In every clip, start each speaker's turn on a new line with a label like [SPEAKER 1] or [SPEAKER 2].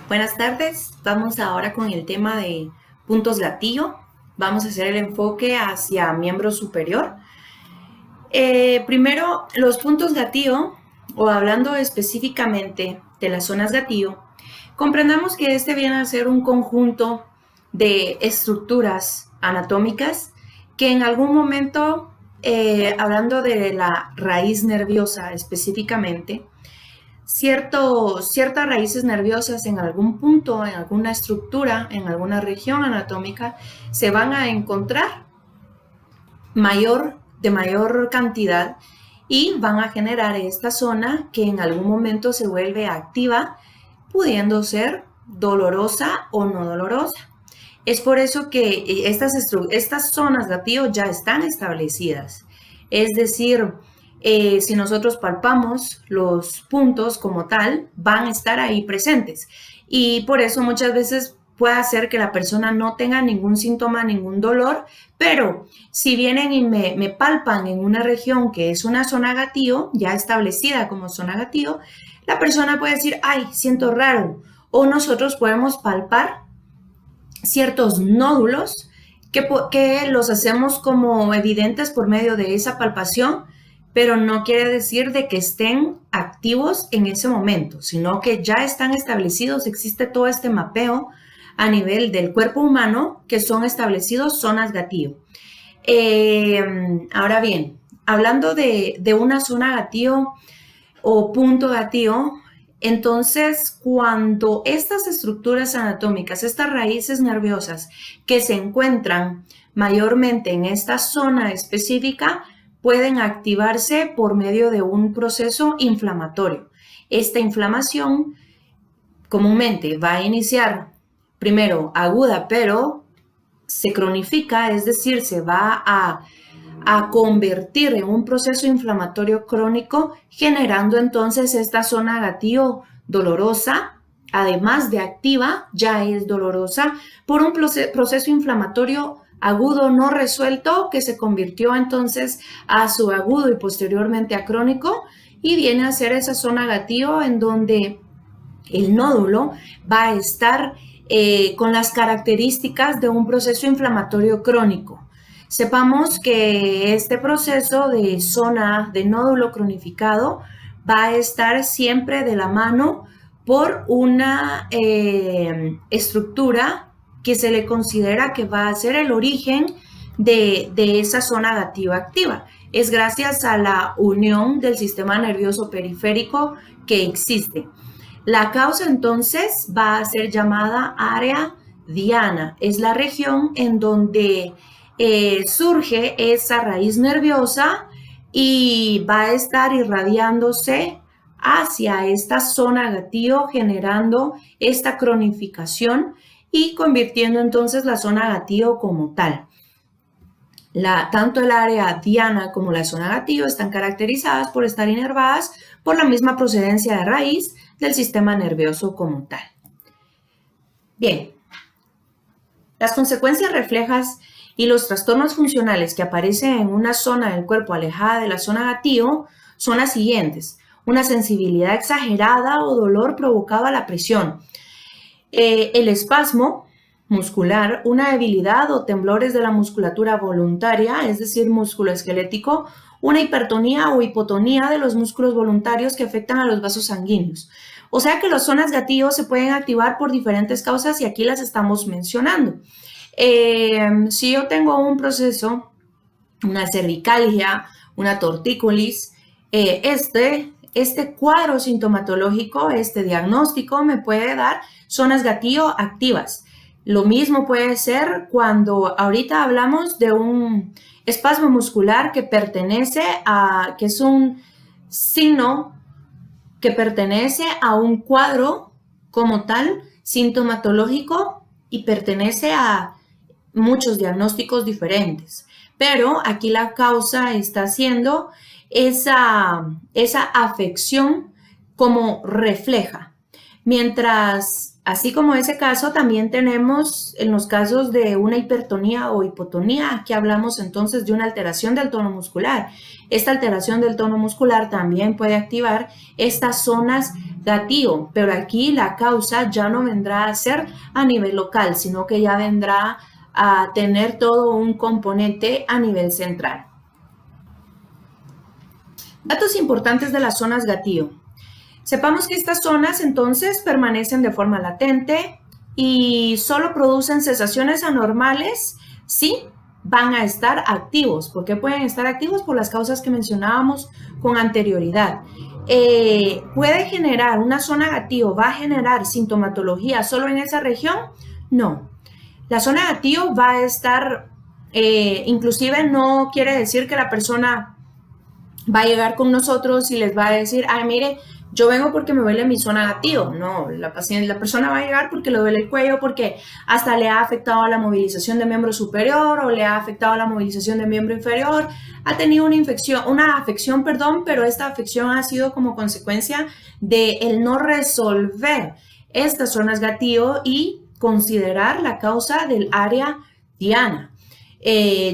[SPEAKER 1] Buenas tardes, vamos ahora con el tema de puntos gatillo. Vamos a hacer el enfoque hacia miembro superior. Primero, los puntos gatillo, o hablando específicamente de las zonas gatillo, comprendamos que este viene a ser un conjunto de estructuras anatómicas que en algún momento, hablando de la raíz nerviosa específicamente, ciertas raíces nerviosas en algún punto, en alguna estructura, en alguna región anatómica, se van a encontrar de mayor cantidad y van a generar esta zona que en algún momento se vuelve activa, pudiendo ser dolorosa o no dolorosa. Es por eso que estas zonas gatillo ya están establecidas. Es decir, si nosotros palpamos los puntos como tal, van a estar ahí presentes. Y por eso muchas veces puede hacer que la persona no tenga ningún síntoma, ningún dolor, pero si vienen y me palpan en una región que es una zona gatillo, ya establecida como zona gatillo, la persona puede decir, ay, siento raro. O nosotros podemos palpar ciertos nódulos que los hacemos como evidentes por medio de esa palpación, pero no quiere decir de que estén activos en ese momento, sino que ya están establecidos, existe todo este mapeo a nivel del cuerpo humano que son establecidos zonas gatillo. Ahora bien, hablando de una zona gatillo o punto gatillo, entonces cuando estas estructuras anatómicas, estas raíces nerviosas que se encuentran mayormente en esta zona específica, pueden activarse por medio de un proceso inflamatorio. Esta inflamación comúnmente va a iniciar primero aguda, pero se cronifica, es decir, se va a convertir en un proceso inflamatorio crónico, generando entonces esta zona gatillo dolorosa, además de activa, ya es dolorosa, por un proceso inflamatorio agudo no resuelto que se convirtió entonces a subagudo y posteriormente a crónico, y viene a ser esa zona gatillo en donde el nódulo va a estar con las características de un proceso inflamatorio crónico. Sepamos que este proceso de zona de nódulo cronificado va a estar siempre de la mano por una estructura que se le considera que va a ser el origen de esa zona gatillo activa. Es gracias a la unión del sistema nervioso periférico que existe. La causa entonces va a ser llamada área diana. Es la región en donde surge esa raíz nerviosa y va a estar irradiándose hacia esta zona gatillo, generando esta cronificación y convirtiendo entonces la zona gatillo como tal. Tanto el área diana como la zona gatillo están caracterizadas por estar inervadas por la misma procedencia de raíz del sistema nervioso como tal. Bien, las consecuencias reflejas y los trastornos funcionales que aparecen en una zona del cuerpo alejada de la zona gatillo son las siguientes: una sensibilidad exagerada o dolor provocado a la presión, el espasmo muscular, una debilidad o temblores de la musculatura voluntaria, es decir, músculo esquelético, una hipertonía o hipotonía de los músculos voluntarios que afectan a los vasos sanguíneos. O sea que las zonas gatillo se pueden activar por diferentes causas y aquí las estamos mencionando. Si yo tengo un proceso, una cervicalgia, una tortícolis, este cuadro sintomatológico, este diagnóstico me puede dar zonas gatillo activas. Lo mismo puede ser cuando ahorita hablamos de un espasmo muscular que es un signo que pertenece a un cuadro como tal sintomatológico y pertenece a muchos diagnósticos diferentes. Pero aquí la causa está siendo esa afección como refleja. Mientras, así como ese caso, también tenemos en los casos de una hipertonía o hipotonía, aquí hablamos entonces de una alteración del tono muscular. Esta alteración del tono muscular también puede activar estas zonas gatillo, pero aquí la causa ya no vendrá a ser a nivel local, sino que ya vendrá a tener todo un componente a nivel central. Datos importantes de las zonas gatillo. Sepamos que estas zonas entonces permanecen de forma latente y solo producen sensaciones anormales si van a estar activos. ¿Por qué pueden estar activos? Por las causas que mencionábamos con anterioridad. ¿Puede generar una zona gatillo? ¿Va a generar sintomatología solo en esa región? No. La zona gatillo va a estar, inclusive no quiere decir que la persona va a llegar con nosotros y les va a decir, ay, mire, yo vengo porque me duele mi zona gatillo. No, la persona va a llegar porque le duele el cuello, porque hasta le ha afectado a la movilización de miembro superior o le ha afectado a la movilización de miembro inferior. Ha tenido una afección, pero esta afección ha sido como consecuencia de el no resolver estas zonas gatillo y considerar la causa del área diana.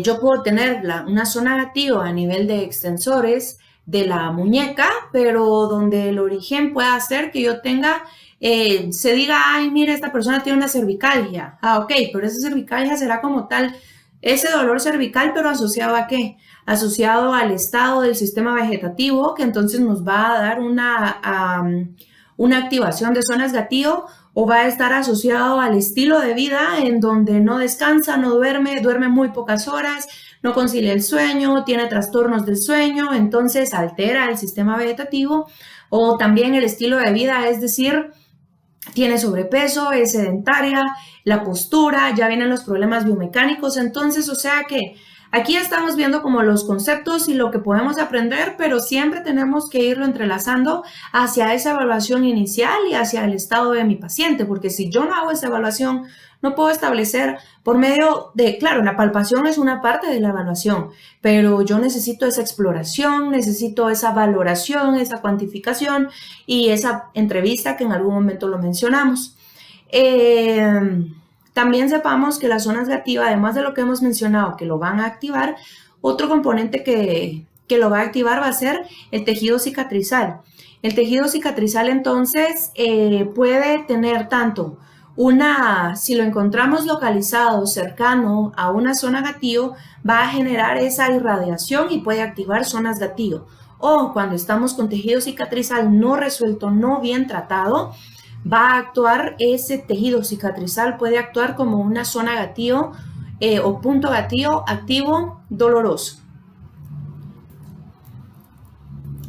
[SPEAKER 1] Yo puedo tener una zona gatillo a nivel de extensores de la muñeca, pero donde el origen pueda ser que yo tenga, se diga, ay, mira, esta persona tiene una cervicalgia. Ah, ok, pero esa cervicalgia será como tal, ese dolor cervical, pero asociado ¿a qué? Asociado al estado del sistema vegetativo, que entonces nos va a dar una activación de zonas gatillo, o va a estar asociado al estilo de vida en donde no descansa, no duerme, duerme muy pocas horas, no concilia el sueño, tiene trastornos del sueño, entonces altera el sistema vegetativo, o también el estilo de vida, es decir, tiene sobrepeso, es sedentaria, la postura, ya vienen los problemas biomecánicos, entonces, o sea que aquí estamos viendo como los conceptos y lo que podemos aprender, pero siempre tenemos que irlo entrelazando hacia esa evaluación inicial y hacia el estado de mi paciente, porque si yo no hago esa evaluación, no puedo establecer por medio de, claro, la palpación es una parte de la evaluación, pero yo necesito esa exploración, necesito esa valoración, esa cuantificación y esa entrevista que en algún momento lo mencionamos. También sepamos que las zonas gatillo, además de lo que hemos mencionado, que lo van a activar, otro componente que lo va a activar va a ser el tejido cicatrizal. El tejido cicatrizal entonces puede tener tanto si lo encontramos localizado cercano a una zona gatillo, va a generar esa irradiación y puede activar zonas gatillo. O cuando estamos con tejido cicatrizal no resuelto, no bien tratado, va a actuar ese tejido cicatrizal, puede actuar como una zona gatillo o punto gatillo activo doloroso.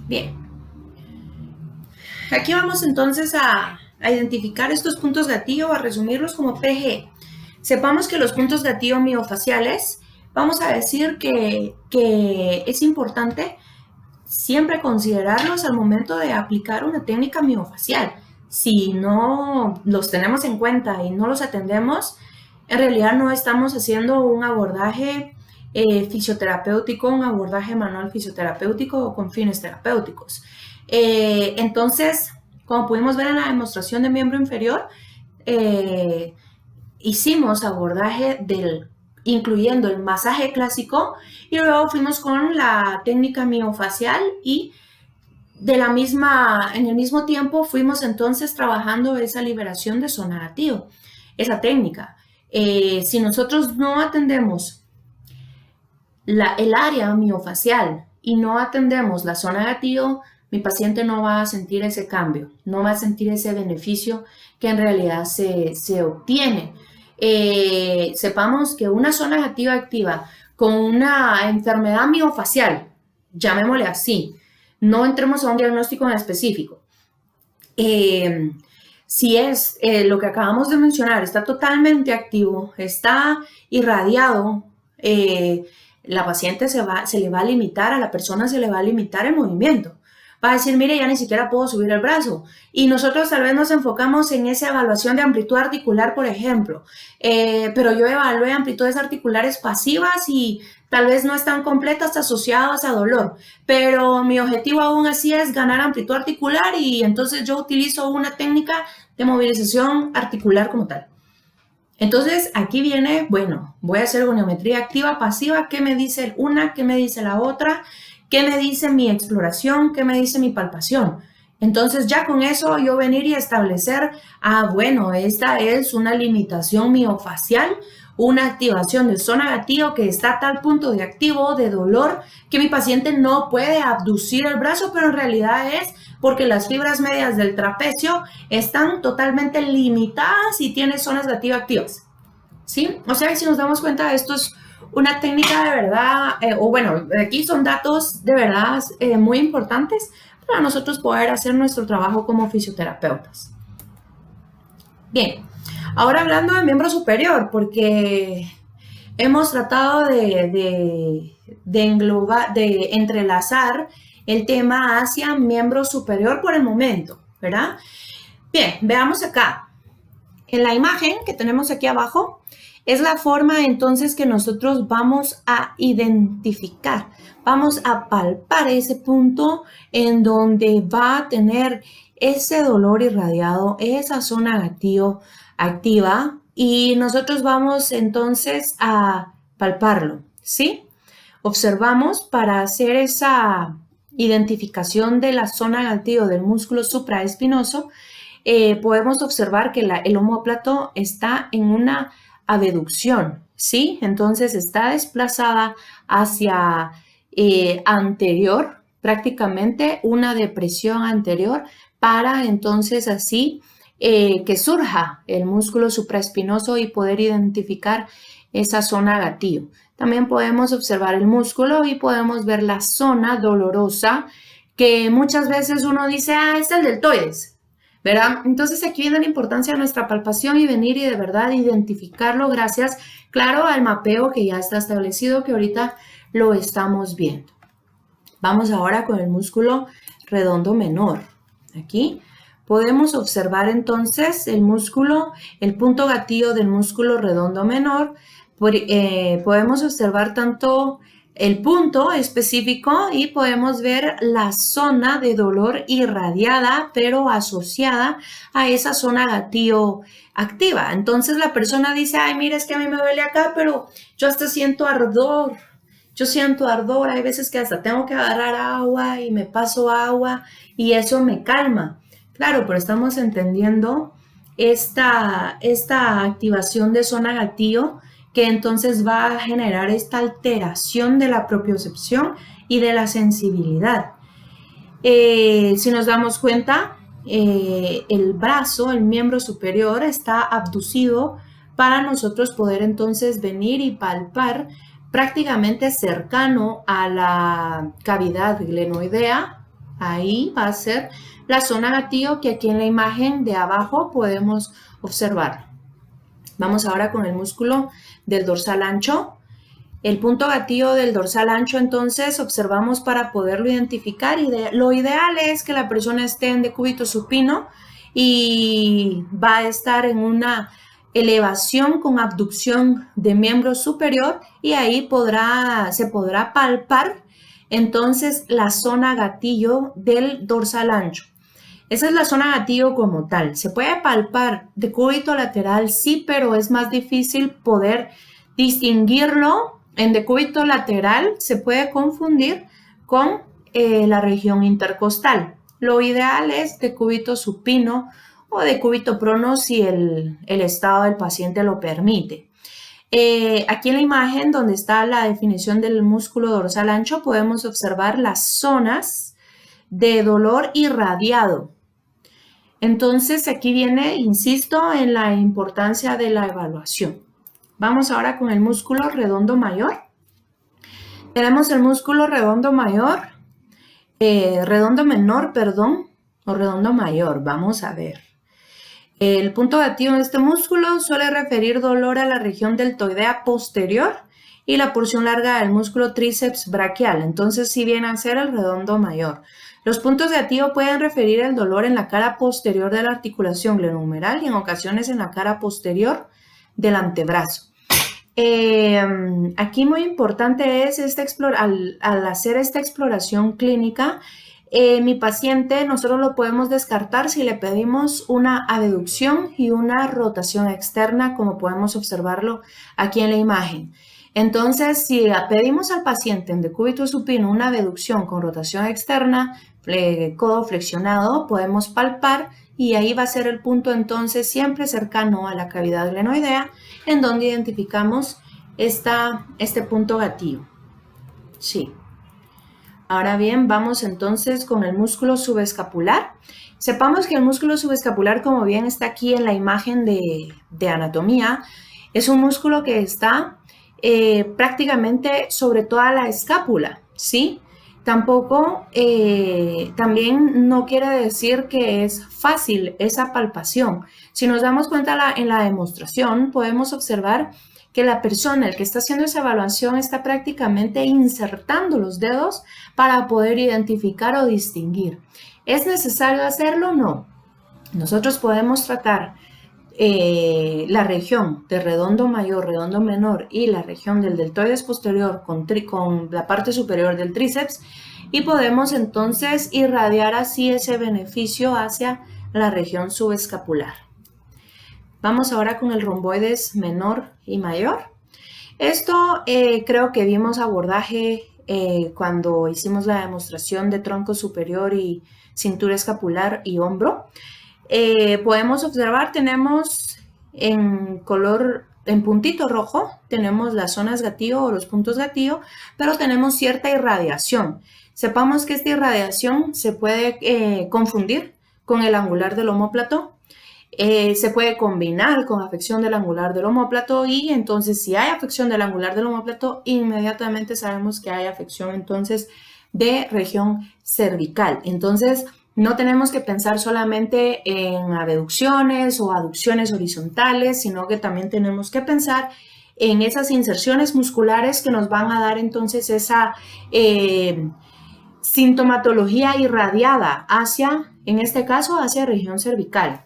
[SPEAKER 1] Bien. Aquí vamos entonces a identificar estos puntos gatillo, a resumirlos como PG. Sepamos que los puntos gatillo miofaciales, vamos a decir que es importante siempre considerarlos al momento de aplicar una técnica miofacial. Si no los tenemos en cuenta y no los atendemos, en realidad no estamos haciendo un abordaje fisioterapéutico, un abordaje manual fisioterapéutico o con fines terapéuticos. Entonces, como pudimos ver en la demostración de miembro inferior, hicimos abordaje incluyendo el masaje clásico y luego fuimos con la técnica miofacial y en el mismo tiempo fuimos entonces trabajando esa liberación de zona gatillo, esa técnica. Si nosotros no atendemos el área miofacial y no atendemos la zona gatillo, mi paciente no va a sentir ese cambio, no va a sentir ese beneficio que en realidad se obtiene. Sepamos que una zona gatillo activa con una enfermedad miofacial, llamémosle así, no entremos a un diagnóstico en específico. Si es lo que acabamos de mencionar, está totalmente activo, está irradiado, la paciente se le va a limitar, a la persona se le va a limitar el movimiento. Va a decir, mire, ya ni siquiera puedo subir el brazo. Y nosotros tal vez nos enfocamos en esa evaluación de amplitud articular, por ejemplo. Pero yo evalué amplitudes articulares pasivas y tal vez no están completas asociadas a dolor. Pero mi objetivo aún así es ganar amplitud articular y entonces yo utilizo una técnica de movilización articular como tal. Entonces, aquí viene, bueno, voy a hacer goniometría activa, pasiva, ¿qué me dice una? ¿Qué me dice la otra? ¿Qué me dice mi exploración? ¿Qué me dice mi palpación? Entonces, ya con eso yo venir y establecer, bueno, esta es una limitación miofacial, una activación de zona gatillo que está a tal punto de activo, de dolor, que mi paciente no puede abducir el brazo, pero en realidad es porque las fibras medias del trapecio están totalmente limitadas y tiene zonas gatillo activas, ¿sí? O sea, si nos damos cuenta, esto es una técnica de verdad, o bueno, aquí son datos de verdad muy importantes para nosotros poder hacer nuestro trabajo como fisioterapeutas. Bien, ahora hablando de miembro superior, porque hemos tratado de englobar, de entrelazar el tema hacia miembro superior por el momento, ¿verdad? Bien, veamos acá. En la imagen que tenemos aquí abajo, es la forma entonces que nosotros vamos a identificar, vamos a palpar ese punto en donde va a tener ese dolor irradiado, esa zona gatillo activa, y nosotros vamos entonces a palparlo, ¿sí? Observamos para hacer esa identificación de la zona gatillo del músculo supraespinoso, podemos observar que el omóplato está en una abducción, ¿sí? Entonces está desplazada hacia anterior, prácticamente una depresión anterior, para entonces así que surja el músculo supraespinoso y poder identificar esa zona gatillo. También podemos observar el músculo y podemos ver la zona dolorosa que muchas veces uno dice, es el deltoides, ¿verdad? Entonces aquí viene la importancia de nuestra palpación y venir y de verdad identificarlo gracias, claro, al mapeo que ya está establecido, que ahorita lo estamos viendo. Vamos ahora con el músculo redondo menor. Aquí podemos observar entonces el músculo, el punto gatillo del músculo redondo menor. Podemos observar tanto el punto específico y podemos ver la zona de dolor irradiada, pero asociada a esa zona gatillo activa. Entonces la persona dice, mira, es que a mí me duele acá, pero yo hasta siento ardor. Hay veces que hasta tengo que agarrar agua y me paso agua y eso me calma. Claro, pero estamos entendiendo esta activación de zona gatillo que entonces va a generar esta alteración de la propiocepción y de la sensibilidad. Si nos damos cuenta, el brazo, el miembro superior, está abducido para nosotros poder entonces venir y palpar prácticamente cercano a la cavidad glenoidea. Ahí va a ser la zona gatillo que aquí en la imagen de abajo podemos observar. Vamos ahora con el músculo del dorsal ancho. El punto gatillo del dorsal ancho, entonces, observamos para poderlo identificar. Lo ideal es que la persona esté en decúbito supino y va a estar en una elevación con abducción de miembro superior y ahí se podrá palpar entonces la zona gatillo del dorsal ancho. Esa es la zona gatillo como tal. Se puede palpar decúbito lateral, sí, pero es más difícil poder distinguirlo. En decúbito lateral se puede confundir con la región intercostal. Lo ideal es decúbito supino o decúbito prono si el estado del paciente lo permite. Aquí en la imagen donde está la definición del músculo dorsal ancho podemos observar las zonas de dolor irradiado. Entonces aquí viene, insisto, en la importancia de la evaluación. Vamos ahora con el músculo redondo mayor. Tenemos el músculo redondo mayor, redondo menor, perdón, o redondo mayor. Vamos a ver. El punto gatillo de este músculo suele referir dolor a la región deltoidea posterior y la porción larga del músculo tríceps braquial. Entonces sí viene a ser el redondo mayor. Los puntos gatillo pueden referir el dolor en la cara posterior de la articulación glenohumeral y en ocasiones en la cara posterior del antebrazo. Aquí muy importante es al hacer esta exploración clínica, mi paciente nosotros lo podemos descartar si le pedimos una abducción y una rotación externa, como podemos observarlo aquí en la imagen. Entonces, si pedimos al paciente en decúbito supino una abducción con rotación externa, codo flexionado, podemos palpar y ahí va a ser el punto entonces siempre cercano a la cavidad glenoidea, en donde identificamos este punto gatillo. Sí. Ahora bien, vamos entonces con el músculo subescapular. Sepamos que el músculo subescapular, como bien está aquí en la imagen de anatomía, es un músculo que está prácticamente sobre toda la escápula, ¿sí? Tampoco, también no quiere decir que es fácil esa palpación. Si nos damos cuenta en la demostración, podemos observar que la persona, el que está haciendo esa evaluación, está prácticamente insertando los dedos para poder identificar o distinguir. ¿Es necesario hacerlo? No. Nosotros podemos tratar la región de redondo mayor, redondo menor y la región del deltoides posterior con la parte superior del tríceps y podemos entonces irradiar así ese beneficio hacia la región subescapular. Vamos ahora con el romboides menor y mayor. Esto creo que vimos abordaje cuando hicimos la demostración de tronco superior y cintura escapular y hombro. Podemos observar, tenemos en puntito rojo, tenemos las zonas gatillo o los puntos gatillo, pero tenemos cierta irradiación. Sepamos que esta irradiación se puede confundir con el angular del omóplato. Se puede combinar con afección del angular del omóplato y entonces si hay afección del angular del omóplato, inmediatamente sabemos que hay afección entonces de región cervical. Entonces no tenemos que pensar solamente en abducciones o aducciones horizontales, sino que también tenemos que pensar en esas inserciones musculares que nos van a dar entonces esa sintomatología irradiada hacia, en este caso, hacia región cervical.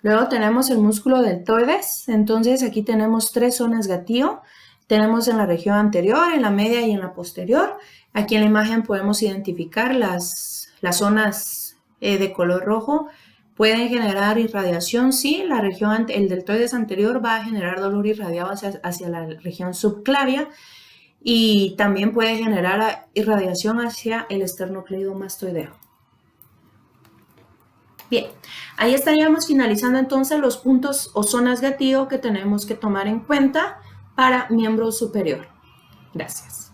[SPEAKER 1] Luego tenemos el músculo deltoides, entonces aquí tenemos 3 zonas gatillo. Tenemos en la región anterior, en la media y en la posterior. Aquí en la imagen podemos identificar las zonas de color rojo. Pueden generar irradiación, sí, el deltoides anterior va a generar dolor irradiado hacia la región subclavia y también puede generar irradiación hacia el esternocleidomastoideo. Bien, ahí estaríamos finalizando entonces los puntos o zonas gatillo que tenemos que tomar en cuenta para miembro superior. Gracias.